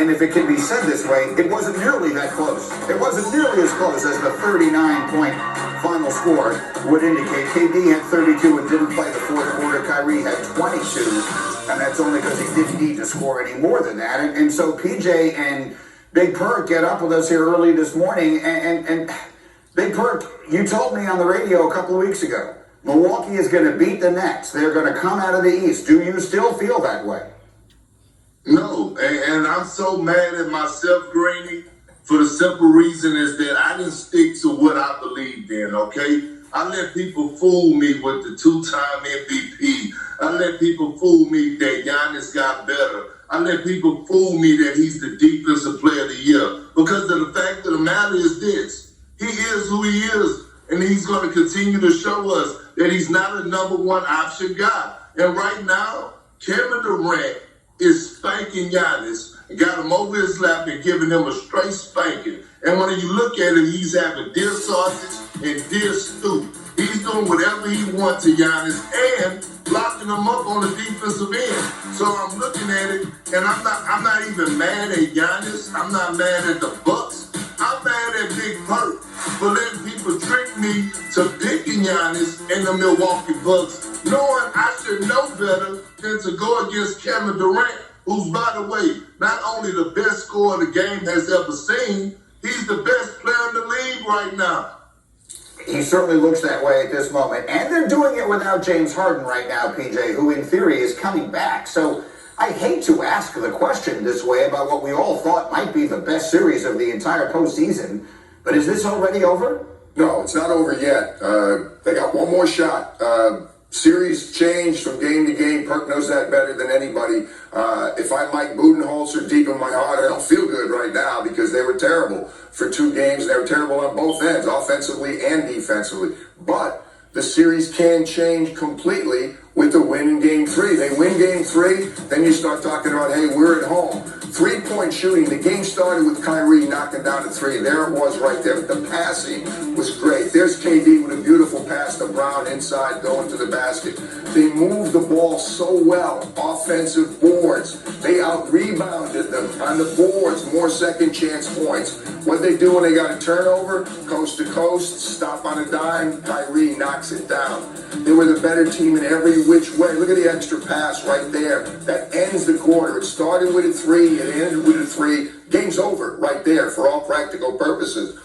And if it can be said this way, it wasn't nearly that close. It wasn't nearly as close as the 39-point final score would indicate. KD had 32 and didn't play the fourth quarter. Kyrie had 22, and that's only because he didn't need to score any more than that. And so PJ and Big Perk get up with us here early this morning. And Big Perk, you told me on the radio a couple of weeks ago, Milwaukee is going to beat the Nets. They're going to come out of the East. Do you still feel that way? No, and I'm so mad at myself, Greeny, for the simple reason is that I didn't stick to what I believed in, okay? I let people fool me with the two-time MVP. I let people fool me that Giannis got better. I let people fool me that he's the defensive player of the year. Because of the fact of the matter is this, he is who he is, and he's going to continue to show us that he's not a number one option guy. And right now, Kevin Durant is spanking Giannis, got him over his lap and giving him a straight spanking. And when you look at him, he's having deer sausage and deer stew. He's doing whatever he wants to Giannis and locking him up on the defensive end. So I'm looking at it, and I'm not even mad at Giannis. I'm not mad at the Bucks. I'm mad at Big Perk for letting people trick me to picking Giannis and the Milwaukee Bucks, knowing I should know better than to go against Kevin Durant, who's, by the way, not only the best scorer the game has ever seen, he's the best player in the league right now. He certainly looks that way at this moment. And they're doing it without James Harden right now, PJ, who in theory is coming back. So I hate to ask the question this way about what we all thought might be the best series of the entire postseason, but is this already over? No, it's not over yet. They got one more shot. Series changed from game to game. Perk knows that better than anybody. If I'm Mike Budenholzer, deep in my heart, I don't feel good right now because they were terrible for 2 games. They were terrible on both ends, offensively and defensively. But the series can change completely with the win in Game 3. They win Game 3, then you start talking about, hey, we're at home. 3-point shooting. The game started with Kyrie knocking down a 3. There it was right there. The passing was great. There's KD with a beautiful pass to Brown inside going to the basket. They moved the ball so well. Offensive boards. They out-rebounded them on the boards. More second chance points. What they do when they got a turnover? Coast to coast. Stop on a dime. Kyrie knocks it down. They were the better team in every which way. Look at the extra pass right there. That ends the quarter. It started with a 3. It ended with a 3. Game's over right there for all practical purposes.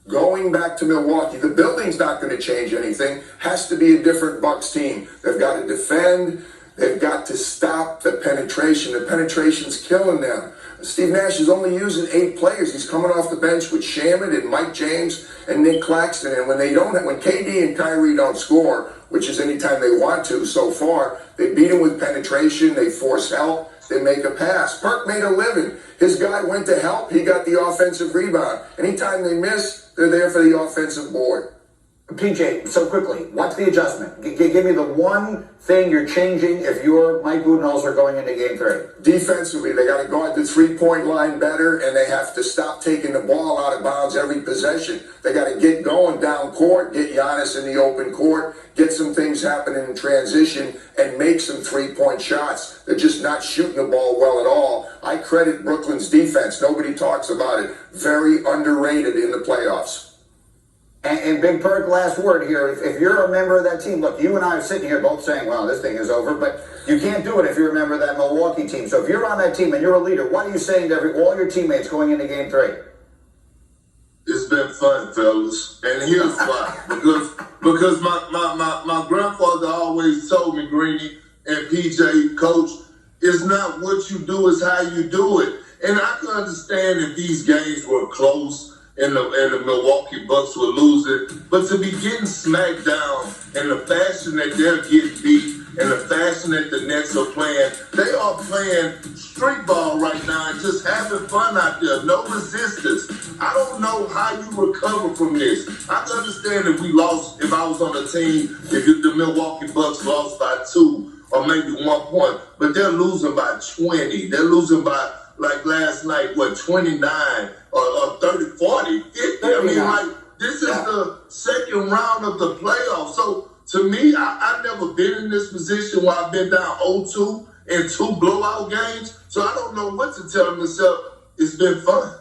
Going back to Milwaukee, the building's not going to change anything. Has to be a different Bucks team. They've got to defend. They've got to stop the penetration. The penetration's killing them. Steve Nash is only using 8 players. He's coming off the bench with Shaman and Mike James and Nick Claxton. And when KD and Kyrie don't score, which is anytime they want to so far, they beat him with penetration. They force help. They make a pass. Perk made a living. His guy went to help. He got the offensive rebound. Anytime they miss, they're there for the offensive board. PJ, so quickly, what's the adjustment? Give me the one thing you're changing if you're Mike Budenholzer going into Game 3. Defensively, they got to guard the 3-point line better, and they have to stop taking the ball out of bounds every possession. They got to get going down court, get Giannis in the open court, get some things happening in transition, and make some 3-point shots. They're just not shooting the ball well at all. I credit Brooklyn's defense. Nobody talks about it. Very underrated in the playoffs. And Big Perk, last word here. If you're a member of that team, look, you and I are sitting here both saying, well, this thing is over, but you can't do it if you're a member of that Milwaukee team. So if you're on that team and you're a leader, what are you saying to all your teammates going into Game 3? It's been fun, fellas. And here's why. Because my grandfather always told me, Greeny and PJ, Coach, it's not what you do, it's how you do it. And I can understand if these games were close and the Milwaukee Bucks were losing, but to be getting smacked down in the fashion that they're getting beat and the fashion that the Nets are playing, they are playing street ball right now and just having fun out there, no resistance. I don't know how you recover from this. I can understand if we lost, if I was on a team, if the Milwaukee Bucks lost by 2 or maybe 1 point, but they're losing by 20. They're losing by, like last night, 29 or 30, 40, 50. I mean, like, this is the second round of the playoffs. So, to me, I've never been in this position where I've been down 0-2 in 2 blowout games. So, I don't know what to tell myself. it's been fun.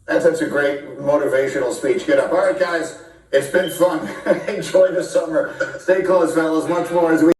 That's a great motivational speech. Get up. All right, guys. It's been fun. Enjoy the summer. Stay close, fellas. Much more as we